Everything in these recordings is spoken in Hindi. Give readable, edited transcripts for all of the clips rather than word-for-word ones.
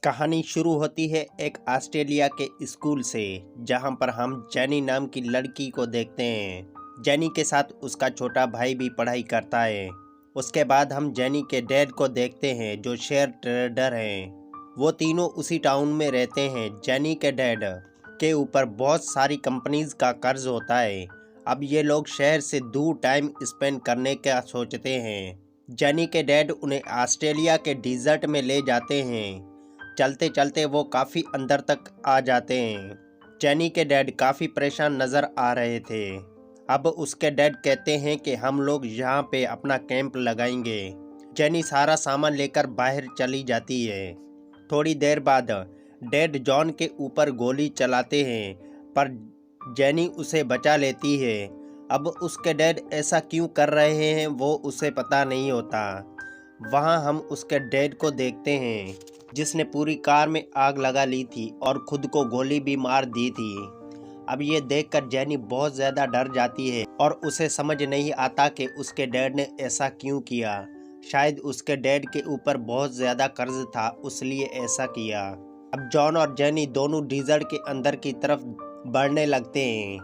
कहानी शुरू होती है एक ऑस्ट्रेलिया के स्कूल से, जहां पर हम जेनी नाम की लड़की को देखते हैं। जेनी के साथ उसका छोटा भाई भी पढ़ाई करता है। उसके बाद हम जेनी के डैड को देखते हैं जो शेयर ट्रेडर हैं। वो तीनों उसी टाउन में रहते हैं। जेनी के डैड के ऊपर बहुत सारी कंपनीज का कर्ज होता है। अब ये लोग शहर से दूर टाइम स्पेंड करने का सोचते हैं। जेनी के डैड उन्हें ऑस्ट्रेलिया के डिजर्ट में ले जाते हैं। चलते चलते वो काफ़ी अंदर तक आ जाते हैं। जेनी के डैड काफ़ी परेशान नज़र आ रहे थे। अब उसके डैड कहते हैं कि हम लोग यहाँ पे अपना कैंप लगाएंगे। जेनी सारा सामान लेकर बाहर चली जाती है। थोड़ी देर बाद डैड जॉन के ऊपर गोली चलाते हैं, पर जेनी उसे बचा लेती है। अब उसके डैड ऐसा क्यों कर रहे हैं वो उसे पता नहीं होता। वहाँ हम उसके डैड को देखते हैं जिसने पूरी कार में आग लगा ली थी और खुद को गोली भी मार दी थी। अब ये देखकर जेनी बहुत ज़्यादा डर जाती है और उसे समझ नहीं आता कि उसके डैड ने ऐसा क्यों किया। शायद उसके डैड के ऊपर बहुत ज़्यादा कर्ज था, इसलिए ऐसा किया। अब जॉन और जेनी दोनों डिजर्ट के अंदर की तरफ बढ़ने लगते हैं।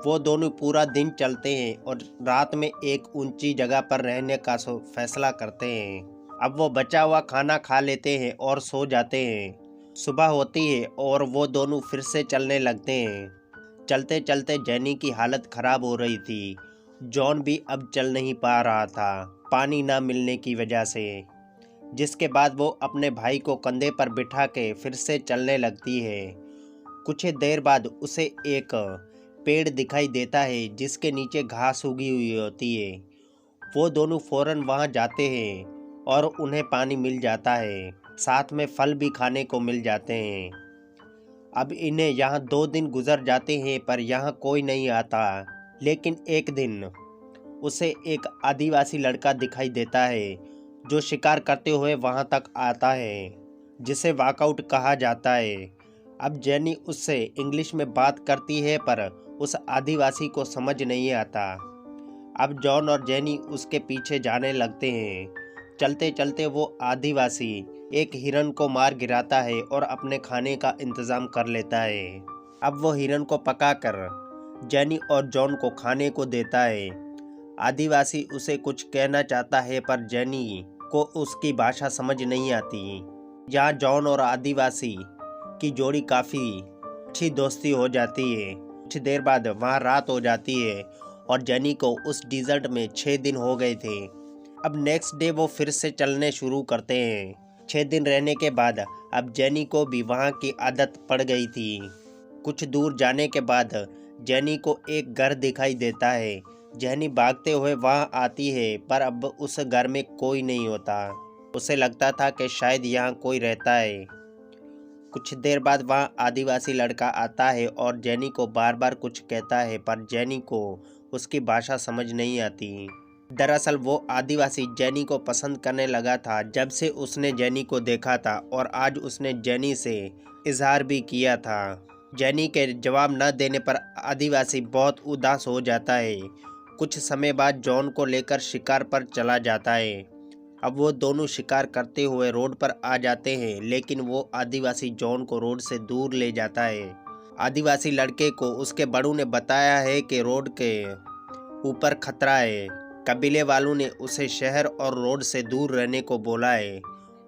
वो दोनों पूरा दिन चलते हैं और रात में एक ऊंची जगह पर रहने का फैसला करते हैं। अब वो बचा हुआ खाना खा लेते हैं और सो जाते हैं। सुबह होती है और वो दोनों फिर से चलने लगते हैं। चलते चलते जेनी की हालत खराब हो रही थी। जॉन भी अब चल नहीं पा रहा था, पानी ना मिलने की वजह से। जिसके बाद वो अपने भाई को कंधे पर बिठा के फिर से चलने लगती है। कुछ देर बाद उसे एक पेड़ दिखाई देता है जिसके नीचे घास उगी हुई होती है। वो दोनों फौरन वहाँ जाते हैं और उन्हें पानी मिल जाता है, साथ में फल भी खाने को मिल जाते हैं। अब इन्हें यहाँ 2 दिन गुजर जाते हैं पर यहाँ कोई नहीं आता। लेकिन एक दिन उसे एक आदिवासी लड़का दिखाई देता है जो शिकार करते हुए वहाँ तक आता है, जिसे वॉकआउट कहा जाता है। अब जेनी उससे इंग्लिश में बात करती है पर उस आदिवासी को समझ नहीं आता। अब जॉन और जेनी उसके पीछे जाने लगते हैं। चलते चलते वो आदिवासी एक हिरन को मार गिराता है और अपने खाने का इंतज़ाम कर लेता है। अब वो हिरन को पकाकर जेनी और जॉन को खाने को देता है। आदिवासी उसे कुछ कहना चाहता है पर जेनी को उसकी भाषा समझ नहीं आती। यहाँ जॉन और आदिवासी की जोड़ी काफ़ी अच्छी दोस्ती हो जाती है। कुछ देर बाद वहाँ रात हो जाती है और जेनी को उस डिजर्ट में 6 दिन हो गए थे। अब नेक्स्ट डे वो फिर से चलने शुरू करते हैं। 6 दिन रहने के बाद अब जेनी को भी वहाँ की आदत पड़ गई थी। कुछ दूर जाने के बाद जेनी को एक घर दिखाई देता है। जेनी भागते हुए वहाँ आती है पर अब उस घर में कोई नहीं होता। उसे लगता था कि शायद यहाँ कोई रहता है। कुछ देर बाद वहाँ आदिवासी लड़का आता है और जेनी को बार बार कुछ कहता है पर जेनी को उसकी भाषा समझ नहीं आती। दरअसल वो आदिवासी जेनी को पसंद करने लगा था जब से उसने जेनी को देखा था और आज उसने जेनी से इजहार भी किया था। जेनी के जवाब न देने पर आदिवासी बहुत उदास हो जाता है। कुछ समय बाद जॉन को लेकर शिकार पर चला जाता है। अब वो दोनों शिकार करते हुए रोड पर आ जाते हैं, लेकिन वो आदिवासी जॉन को रोड से दूर ले जाता है। आदिवासी लड़के को उसके बड़ों ने बताया है कि रोड के ऊपर खतरा है। कबीले वालों ने उसे शहर और रोड से दूर रहने को बोला है,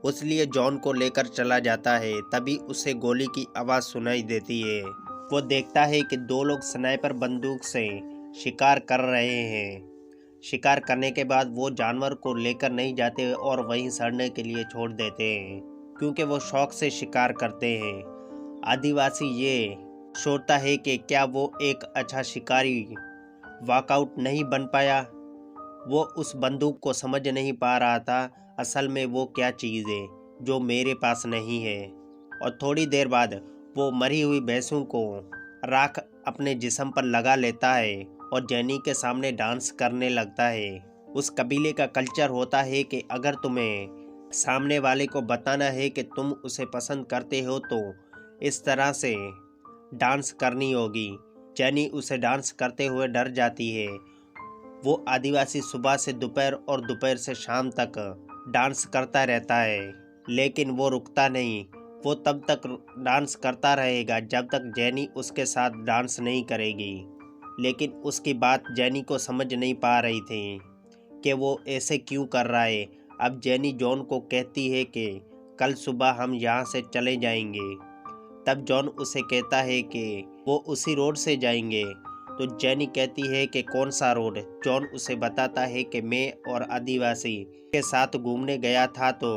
इसलिए जॉन को लेकर चला जाता है। तभी उसे गोली की आवाज़ सुनाई देती है। वो देखता है कि 2 लोग स्नाइपर बंदूक से शिकार कर रहे हैं। शिकार करने के बाद वो जानवर को लेकर नहीं जाते और वहीं सड़ने के लिए छोड़ देते हैं, क्योंकि वो शौक से शिकार करते हैं। आदिवासी ये सोचता है कि क्या वो एक अच्छा शिकारी वॉकआउट नहीं बन पाया। वो उस बंदूक को समझ नहीं पा रहा था असल में वो क्या चीज़ है जो मेरे पास नहीं है। और थोड़ी देर बाद वो मरी हुई भैंसों को राख अपने जिस्म पर लगा लेता है और जेनी के सामने डांस करने लगता है। उस कबीले का कल्चर होता है कि अगर तुम्हें सामने वाले को बताना है कि तुम उसे पसंद करते हो तो इस तरह से डांस करनी होगी। जेनी उसे डांस करते हुए डर जाती है। वो आदिवासी सुबह से दोपहर और दोपहर से शाम तक डांस करता रहता है, लेकिन वो रुकता नहीं। वो तब तक डांस करता रहेगा जब तक जैनी उसके साथ डांस नहीं करेगी। लेकिन उसकी बात जैनी को समझ नहीं पा रही थी कि वो ऐसे क्यों कर रहा है। अब जैनी जॉन को कहती है कि कल सुबह हम यहाँ से चले जाएंगे। तब जॉन उसे कहता है कि वो उसी रोड से जाएंगे। तो जैनी कहती है कि कौन सा रोड। जॉन उसे बताता है कि मैं और आदिवासी के साथ घूमने गया था तो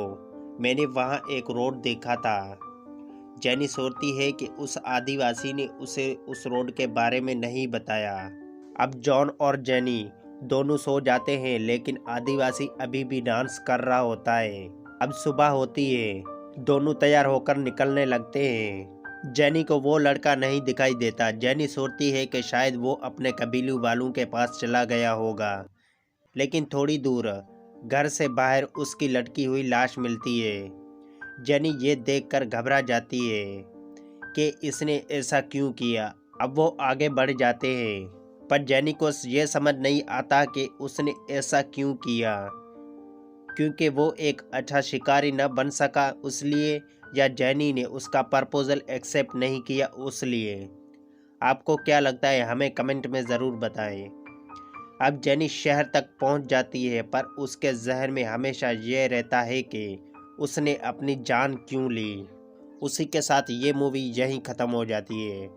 मैंने वहाँ एक रोड देखा था। जैनी सोचती है कि उस आदिवासी ने उसे उस रोड के बारे में नहीं बताया। अब जॉन और जैनी दोनों सो जाते हैं, लेकिन आदिवासी अभी भी डांस कर रहा होता है। अब सुबह होती है, दोनों तैयार होकर निकलने लगते हैं। जैनी को वो लड़का नहीं दिखाई देता। जैनी सोचती है कि शायद वो अपने कबीलू वालों के पास चला गया होगा। लेकिन थोड़ी दूर घर से बाहर उसकी लटकी हुई लाश मिलती है। जैनी ये देखकर घबरा जाती है कि इसने ऐसा क्यों किया। अब वो आगे बढ़ जाते हैं, पर जैनी को ये समझ नहीं आता कि उसने ऐसा क्यों किया, क्योंकि वो एक अच्छा शिकारी न बन सका उसलिए, या जैनी ने उसका प्रपोजल एक्सेप्ट नहीं किया उसलिए। आपको क्या लगता है, हमें कमेंट में ज़रूर बताएं। अब जैनी शहर तक पहुंच जाती है, पर उसके जहन में हमेशा ये रहता है कि उसने अपनी जान क्यों ली। उसी के साथ ये मूवी यहीं ख़त्म हो जाती है।